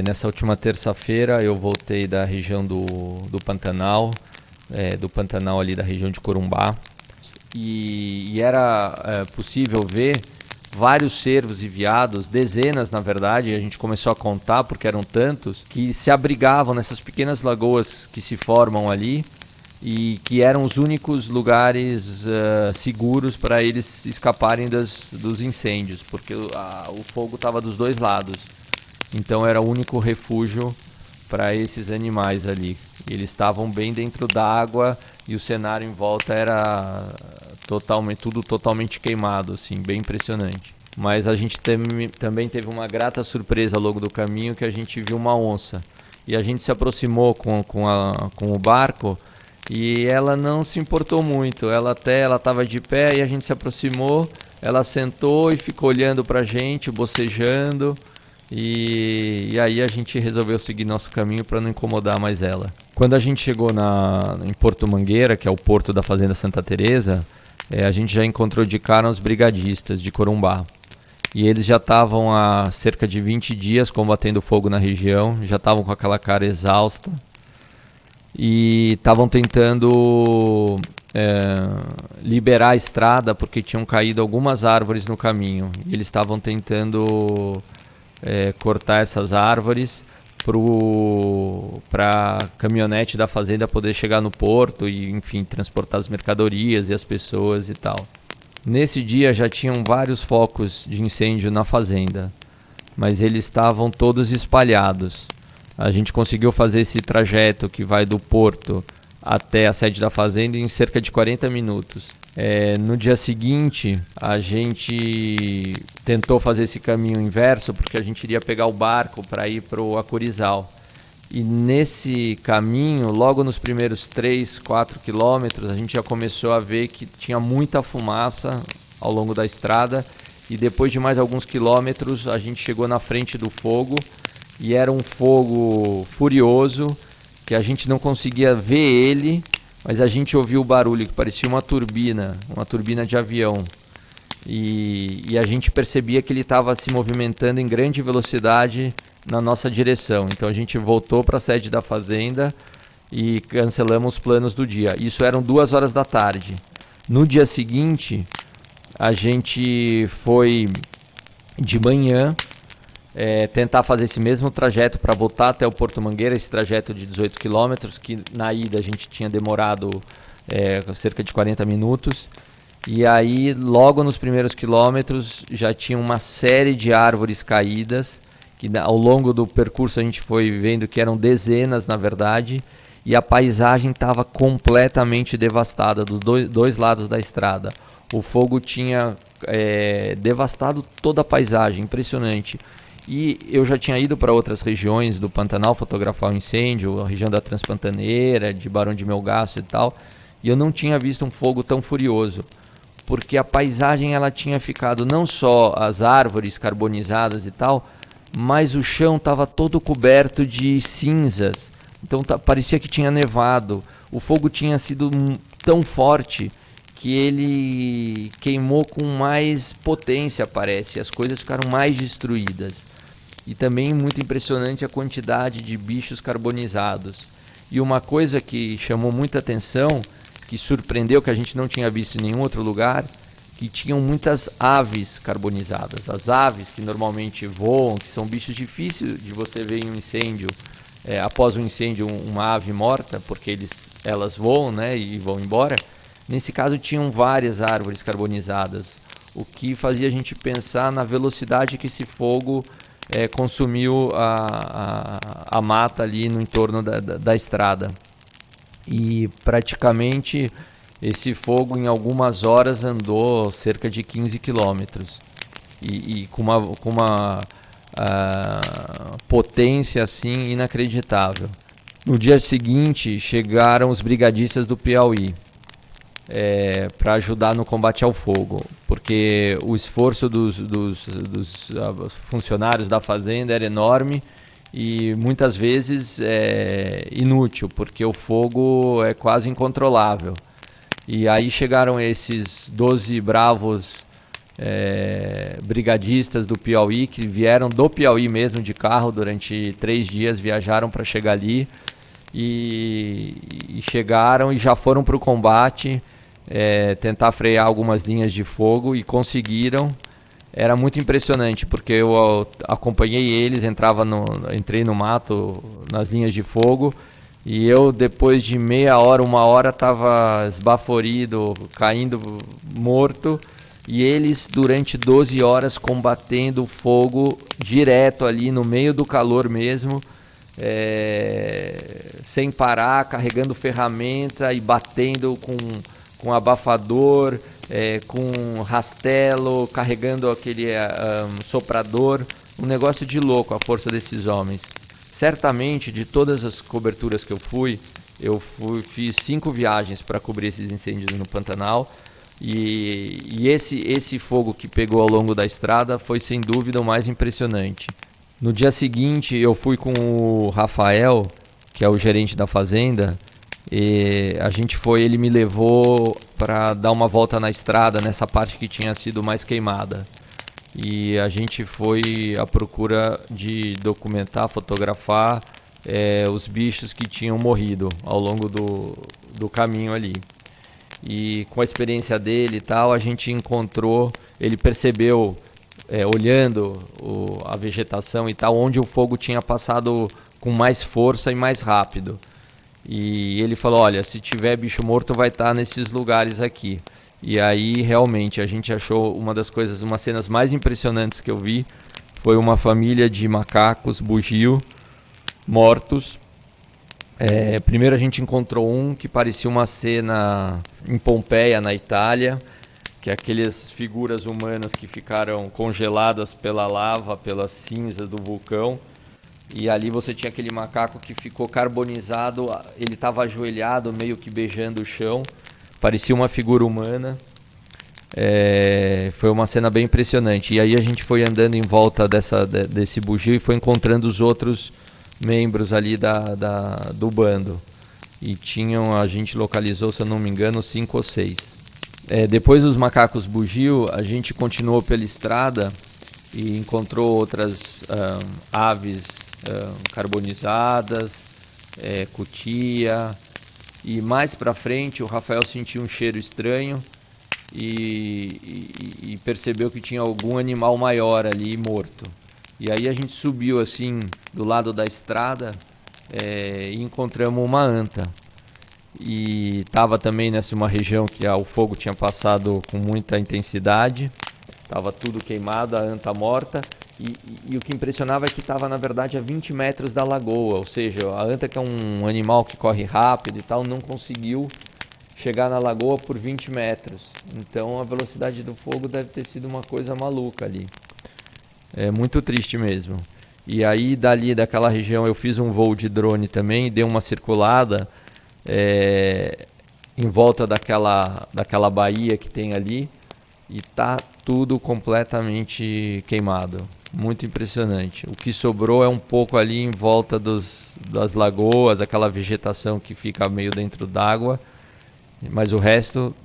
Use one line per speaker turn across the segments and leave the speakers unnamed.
Nessa última terça-feira eu voltei da região do Pantanal, do Pantanal ali da região de Corumbá, e era possível ver vários cervos e veados, dezenas na verdade, e a gente começou a contar porque eram tantos, que se abrigavam nessas pequenas lagoas que se formam ali e que eram os únicos lugares seguros para eles escaparem dos incêndios, porque o fogo estava dos dois lados. Então era o único refúgio para esses animais ali. Eles estavam bem dentro d'água e o cenário em volta era tudo totalmente queimado, assim, bem impressionante. Mas a gente também teve uma grata surpresa ao longo do caminho, que a gente viu uma onça. E a gente se aproximou com o barco e ela não se importou muito. Ela estava de pé e a gente se aproximou, ela sentou e ficou olhando para a gente, bocejando. E aí a gente resolveu seguir nosso caminho para não incomodar mais ela. Quando a gente chegou em Porto Mangueira, que é o porto da Fazenda Santa Teresa, a gente já encontrou de cara os brigadistas de Corumbá. E eles já estavam há cerca de 20 dias combatendo fogo na região, já estavam com aquela cara exausta e estavam tentando liberar a estrada porque tinham caído algumas árvores no caminho. E eles estavam tentando cortar essas árvores para a caminhonete da fazenda poder chegar no porto e, enfim, transportar as mercadorias e as pessoas e tal. Nesse dia já tinham vários focos de incêndio na fazenda, mas eles estavam todos espalhados. A gente conseguiu fazer esse trajeto que vai do porto até a sede da fazenda em cerca de 40 minutos. No dia seguinte, a gente tentou fazer esse caminho inverso, porque a gente iria pegar o barco para ir para o Acurizal. E nesse caminho, logo nos primeiros 3, 4 quilômetros, a gente já começou a ver que tinha muita fumaça ao longo da estrada. E depois de mais alguns quilômetros, a gente chegou na frente do fogo. E era um fogo furioso, que a gente não conseguia ver ele, mas a gente ouviu o barulho que parecia uma turbina de avião. E a gente percebia que ele estava se movimentando em grande velocidade na nossa direção. Então a gente voltou para a sede da fazenda e cancelamos os planos do dia. Isso eram 2 horas da tarde. No dia seguinte, a gente foi de manhã tentar fazer esse mesmo trajeto para voltar até o Porto Mangueira, esse trajeto de 18 quilômetros, que na ida a gente tinha demorado cerca de 40 minutos. E aí, logo nos primeiros quilômetros, já tinha uma série de árvores caídas, que ao longo do percurso a gente foi vendo que eram dezenas, na verdade, e a paisagem estava completamente devastada dos dois lados da estrada. O fogo tinha devastado toda a paisagem, impressionante. E eu já tinha ido para outras regiões do Pantanal fotografar o incêndio, a região da Transpantaneira, de Barão de Melgaço e tal, e eu não tinha visto um fogo tão furioso, porque a paisagem ela tinha ficado não só as árvores carbonizadas e tal, mas o chão estava todo coberto de cinzas, então parecia que tinha nevado. O fogo tinha sido tão forte que ele queimou com mais potência, parece, as coisas ficaram mais destruídas. E também muito impressionante a quantidade de bichos carbonizados. E uma coisa que chamou muita atenção, que surpreendeu, que a gente não tinha visto em nenhum outro lugar, que tinham muitas aves carbonizadas. As aves que normalmente voam, que são bichos difíceis de você ver em um incêndio, após um incêndio, uma ave morta, porque elas voam, né, e vão embora. Nesse caso tinham várias árvores carbonizadas, o que fazia a gente pensar na velocidade que esse fogo consumiu a mata ali no entorno da estrada. E praticamente esse fogo em algumas horas andou cerca de 15 quilômetros e com uma potência assim inacreditável. No dia seguinte chegaram os brigadistas do Piauí para ajudar no combate ao fogo, porque o esforço dos funcionários da fazenda era enorme e muitas vezes inútil, porque o fogo é quase incontrolável. E aí chegaram esses 12 bravos brigadistas do Piauí, que vieram do Piauí mesmo de carro durante 3 dias, viajaram para chegar ali e chegaram e já foram para o combate, tentar frear algumas linhas de fogo e conseguiram. Era muito impressionante, porque eu acompanhei eles, entrei no mato, nas linhas de fogo, e eu, depois de meia hora, 1 hora, estava esbaforido, caindo morto, e eles, durante 12 horas, combatendo o fogo direto ali, no meio do calor mesmo, sem parar, carregando ferramenta e batendo com abafador, com rastelo, carregando aquele soprador. Um negócio de louco a força desses homens. Certamente, de todas as coberturas que eu fiz 5 viagens para cobrir esses incêndios no Pantanal, e esse fogo que pegou ao longo da estrada foi sem dúvida o mais impressionante. No dia seguinte eu fui com o Rafael, que é o gerente da fazenda, e ele me levou para dar uma volta na estrada nessa parte que tinha sido mais queimada. E a gente foi à procura de documentar, fotografar os bichos que tinham morrido ao longo do caminho ali. E com a experiência dele e tal, a gente encontrou, ele percebeu, olhando a vegetação e tal, onde o fogo tinha passado com mais força e mais rápido. E ele falou, olha, se tiver bicho morto vai estar nesses lugares aqui. E aí realmente a gente achou umas cenas mais impressionantes que eu vi, foi uma família de macacos bugio mortos. Primeiro a gente encontrou um que parecia uma cena em Pompeia, na Itália, que é aquelas figuras humanas que ficaram congeladas pela lava, pelas cinzas do vulcão. E ali você tinha aquele macaco que ficou carbonizado, ele estava ajoelhado, meio que beijando o chão, parecia uma figura humana. Foi uma cena bem impressionante. E aí a gente foi andando em volta desse bugio e foi encontrando os outros membros ali do bando. E a gente localizou, se eu não me engano, 5 ou 6. Depois dos macacos bugio, a gente continuou pela estrada e encontrou outras aves carbonizadas, cutia, e mais pra frente o Rafael sentiu um cheiro estranho e percebeu que tinha algum animal maior ali morto. E aí a gente subiu assim do lado da estrada e encontramos uma anta. E estava também nessa uma região que o fogo tinha passado com muita intensidade, estava tudo queimado, a anta morta. E o que impressionava é que estava, na verdade, a 20 metros da lagoa, ou seja, a anta, que é um animal que corre rápido e tal, não conseguiu chegar na lagoa por 20 metros. Então a velocidade do fogo deve ter sido uma coisa maluca ali. É muito triste mesmo. E aí daquela região eu fiz um voo de drone também, dei uma circulada em volta daquela baía que tem ali, e tá tudo completamente queimado. Muito impressionante. O que sobrou é um pouco ali em volta das lagoas, aquela vegetação que fica meio dentro d'água, mas o resto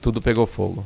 tudo pegou fogo.